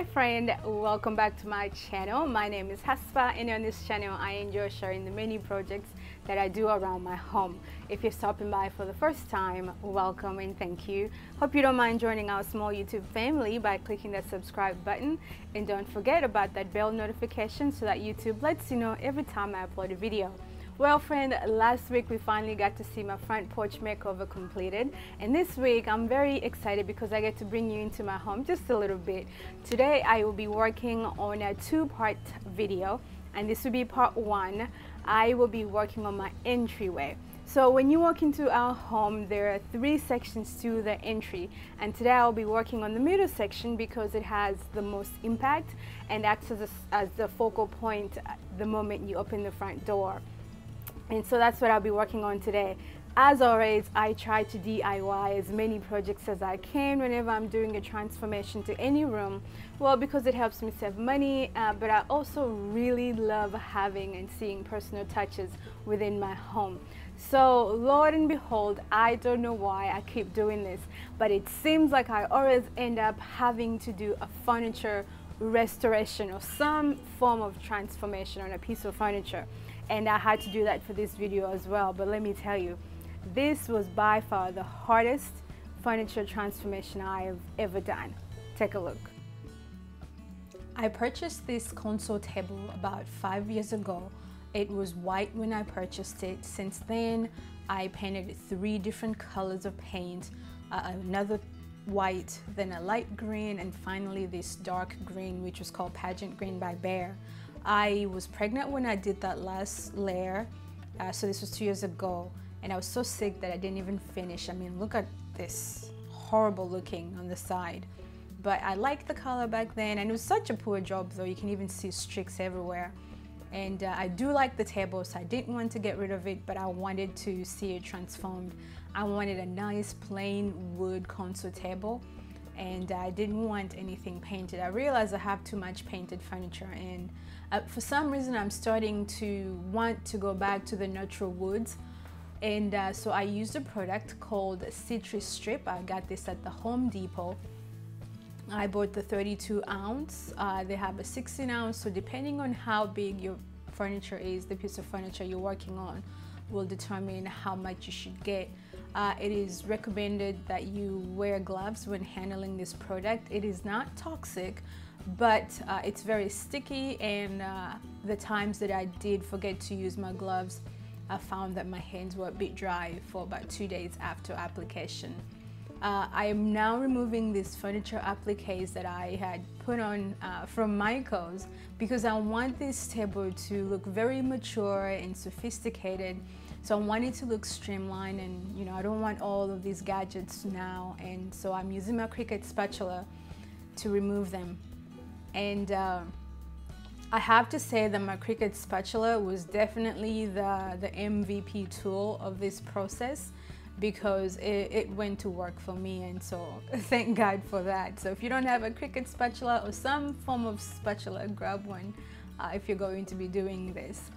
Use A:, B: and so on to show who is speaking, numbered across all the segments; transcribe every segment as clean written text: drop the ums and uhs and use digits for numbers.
A: Hi friend, welcome back to my channel. My name is Haspa, and on this channel I enjoy sharing the many projects that I do around my home. If you're stopping by for the first time, welcome and thank you. Hope you don't mind joining our small YouTube family by clicking that subscribe button, and don't forget about that bell notification so that YouTube lets you know every time I upload a video. Well friend, last week we finally got to see my front porch makeover completed, and this week I'm very excited because I get to bring you into my home just a little bit. Today I will be working on a two-part video, and this will be part one. I will be working on my entryway. So when you walk into our home, there are three sections to the entry, and today I'll be working on the middle section because it has the most impact and acts as the focal point the moment you open the front door. And so that's what I'll be working on today. As always, I try to DIY as many projects as I can whenever I'm doing a transformation to any room. Well, because it helps me save money, but I also really love having and seeing personal touches within my home. So Lord and behold, I don't know why I keep doing this, but it seems like I always end up having to do a furniture restoration or some form of transformation on a piece of furniture. And I had to do that for this video as well. But let me tell you, this was by far the hardest furniture transformation I have ever done. Take a look. I purchased this console table about 5 years ago. It was white when I purchased it. Since then, I painted 3 different colors of paint, another white, then a light green, and finally this dark green, which was called Pageant Green by Behr. I was pregnant when I did that last layer, so this was 2 years ago, and I was so sick that I didn't even finish. I mean, look at this, horrible looking on the side. But I liked the color back then, and it was such a poor job though. You can even see streaks everywhere. And I do like the table, so I didn't want to get rid of it, but I wanted to see it transformed. I wanted a nice plain wood console table, and I didn't want anything painted. I realized I have too much painted furniture, and for some reason I'm starting to want to go back to the natural woods. And so I used a product called Citrus Strip. I got this at the Home Depot. I bought the 32 ounce. They have a 16 ounce, so depending on how big your furniture is, the piece of furniture you're working on will determine how much you should get. It is recommended that you wear gloves when handling this product. It is not toxic, but it's very sticky, and the times that I did forget to use my gloves, I found that my hands were a bit dry for about 2 days after application. I am now removing these furniture appliques that I had put on from Michael's because I want this table to look very mature and sophisticated. So I want it to look streamlined, and you know, I don't want all of these gadgets now, and so I'm using my Cricut spatula to remove them. And I have to say that my Cricut spatula was definitely the MVP tool of this process, because it went to work for me, and so thank God for that. So if you don't have a Cricut spatula or some form of spatula, grab one if you're going to be doing this.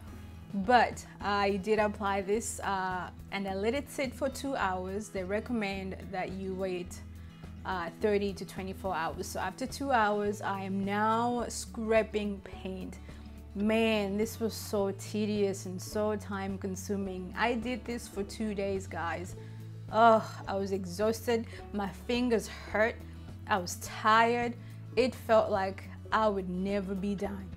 A: But I did apply this and I let it sit for 2 hours. They recommend that you wait 30 to 24 hours. So after 2 hours, I am now scraping paint. Man, this was so tedious and so time consuming. I did this for 2 days, guys. Oh, I was exhausted. My fingers hurt. I was tired. It felt like I would never be done.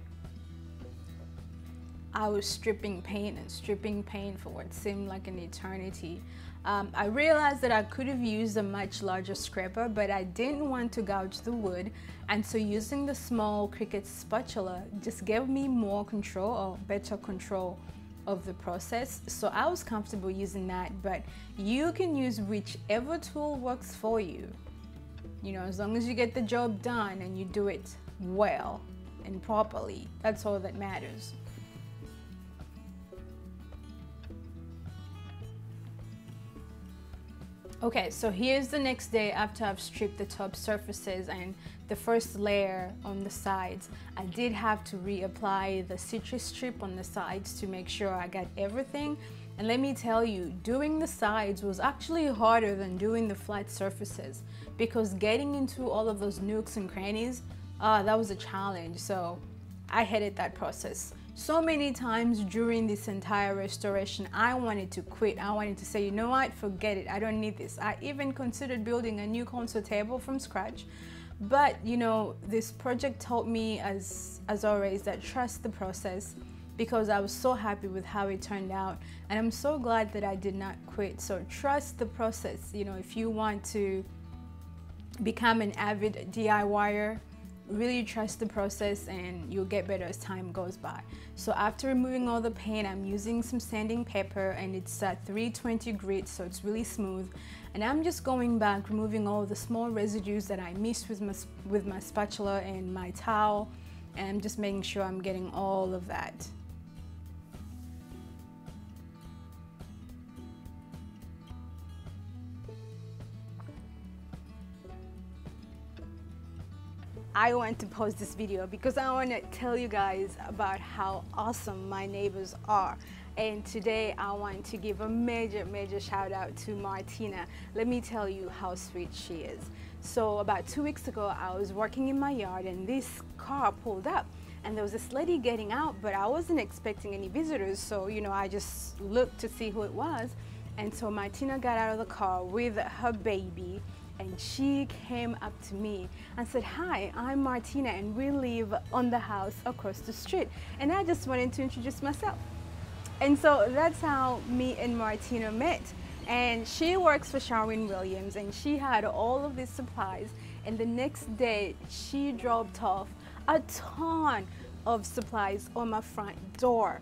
A: I was stripping paint and stripping paint for what seemed like an eternity. I realized that I could have used a much larger scraper, but I didn't want to gouge the wood, and so using the small Cricut spatula just gave me more control, or better control, of the process. So I was comfortable using that, but you can use whichever tool works for you. You know, as long as you get the job done and you do it well and properly, that's all that matters. Okay, so here's the next day after I've stripped the top surfaces and the first layer on the sides. I did have to reapply the citrus strip on the sides to make sure I got everything. And let me tell you, doing the sides was actually harder than doing the flat surfaces, because getting into all of those nooks and crannies that was a challenge. So I hated that process. So many times during this entire restoration, I wanted to quit. I wanted to say, you know what, forget it. I don't need this. I even considered building a new console table from scratch. But you know, this project taught me, as always, that trust the process, because I was so happy with how it turned out, and I'm so glad that I did not quit. So trust the process. You know, if you want to become an avid DIYer, really trust the process and you'll get better as time goes by. So after removing all the paint, I'm using some sanding pepper, and it's at 320 grit, so it's really smooth. And I'm just going back, removing all the small residues that I missed with my spatula and my towel, and I'm just making sure I'm getting all of that. I want to post this video because I want to tell you guys about how awesome my neighbors are. And today I want to give a major shout out to Martina. Let me tell you how sweet she is. So about 2 weeks ago, I was working in my yard and this car pulled up, and there was this lady getting out, but I wasn't expecting any visitors. So, you know, I just looked to see who it was. And so Martina got out of the car with her baby, and she came up to me and said, "Hi, I'm Martina and we live on the house across the street." And I just wanted to introduce myself. And so that's how me and Martina met. And she works for Sherwin-Williams, and she had all of these supplies. And the next day she dropped off a ton of supplies on my front door.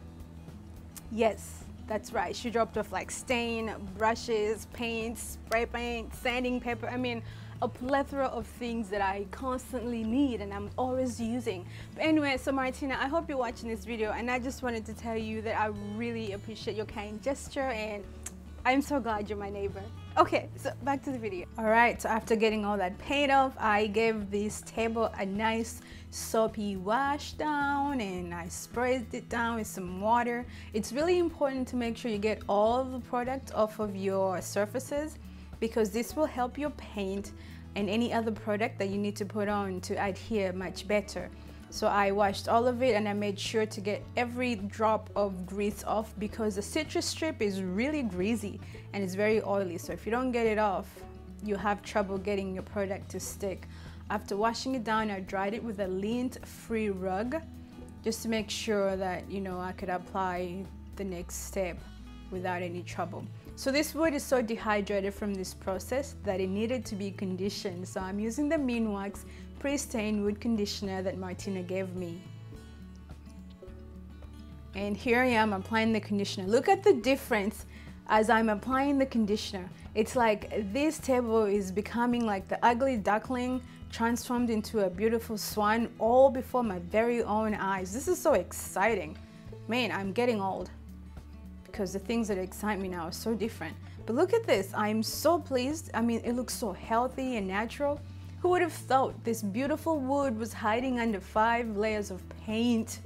A: Yes, that's right. She dropped off like stain, brushes, paint, spray paint, sanding pepper. I mean, a plethora of things that I constantly need and I'm always using. But anyway, so Martina, I hope you're watching this video, and I just wanted to tell you that I really appreciate your kind gesture, and I'm so glad you're my neighbor. Okay, so back to the video. All right, so after getting all that paint off, I gave this table a nice soapy wash down, and I sprayed it down with some water. It's really important to make sure you get all of the product off of your surfaces, because this will help your paint and any other product that you need to put on to adhere much better. So I washed all of it, and I made sure to get every drop of grease off, because the citrus strip is really greasy and it's very oily. So if you don't get it off, you have trouble getting your product to stick. After washing it down, I dried it with a lint-free rug just to make sure that, you know, I could apply the next step without any trouble. So this wood is so dehydrated from this process that it needed to be conditioned. So I'm using the Minwax pre-stained wood conditioner that Martina gave me. And here I am applying the conditioner. Look at the difference as I'm applying the conditioner. It's like this table is becoming like the ugly duckling transformed into a beautiful swan, all before my very own eyes. This is so exciting. Man, I'm getting old, because the things that excite me now are so different. But look at this, I'm so pleased. I mean, it looks so healthy and natural. Who would have thought this beautiful wood was hiding under 5 layers of paint?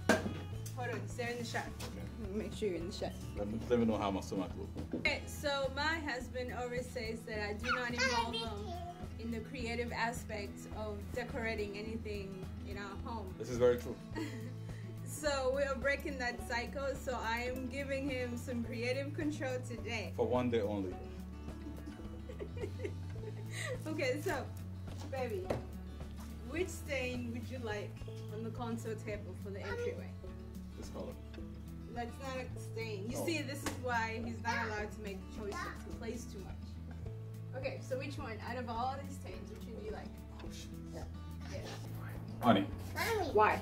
A: Hold on, stay in the shot. Make sure you're in the shot.
B: Let me know how my stomach looks.
A: Okay, so my husband always says that I do not involve him in the creative aspects of decorating anything in our home.
B: This is very true.
A: So we are breaking that cycle, so I am giving him some creative control today.
B: For one day only.
A: Okay, so, baby, which stain would you like on the console table for the entryway?
B: This color.
A: That's not a stain. You
B: Oh.
A: see, this is why he's not allowed to make choices. He plays too much. Okay, so which one, out of all these stains, which one do you like?
B: Oh, shit.
A: Yes.
B: Honey.
A: Why?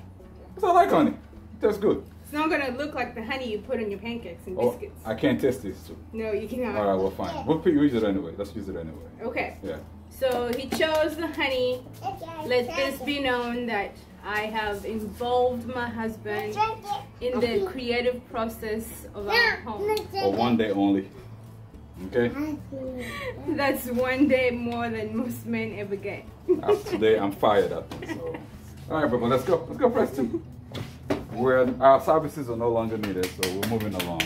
B: Because I like honey. It tastes good.
A: It's not gonna look like the honey you put on your pancakes and
B: Oh,
A: biscuits.
B: I can't taste this too.
A: No, you cannot.
B: Alright, well fine. We'll use it anyway. Let's use it anyway.
A: Okay.
B: Yeah.
A: So he chose the honey. Let this be known that I have involved my husband in the creative process of our home.
B: For one day only. Okay?
A: That's one day more than most men ever get.
B: After today, I'm fired up. So. Alright, but let's go. Let's go, Preston. Our services are no longer needed, so we're moving along.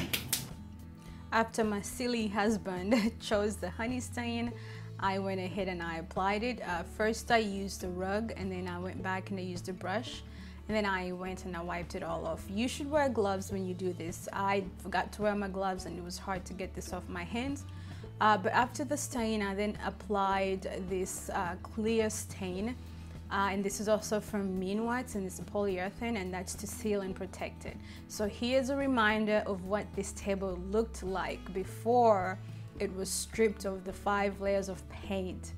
A: After my silly husband chose the honey stain, I went ahead and I applied it. First I used the rug, and then I went back and I used a brush, and then I went and I wiped it all off. You should wear gloves when you do this. I forgot to wear my gloves and it was hard to get this off my hands. But after the stain, I then applied this clear stain. And this is also from Mean Whites, and it's a polyurethane, and that's to seal and protect it. So here's a reminder of what this table looked like before it was stripped of the 5 layers of paint.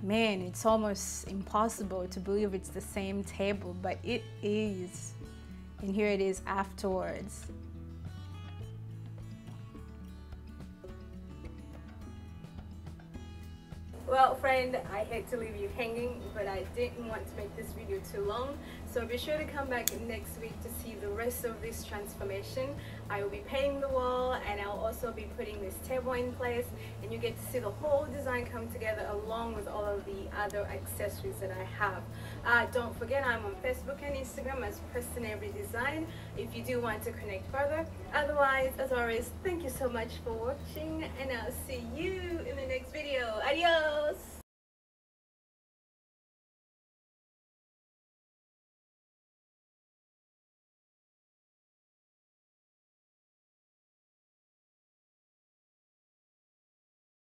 A: Man, it's almost impossible to believe it's the same table, but it is. And here it is afterwards. Well, friend, I hate to leave you hanging, but I didn't want to make this video too long. So be sure to come back next week to see the rest of this transformation. I will be painting the wall, and I'll also be putting this table in place, and you get to see the whole design come together along with all of the other accessories that I have. Don't forget, I'm on Facebook and Instagram as Preston Every Design if you do want to connect further. Otherwise, as always, thank you so much for watching, and I'll see you in the next video. Adios!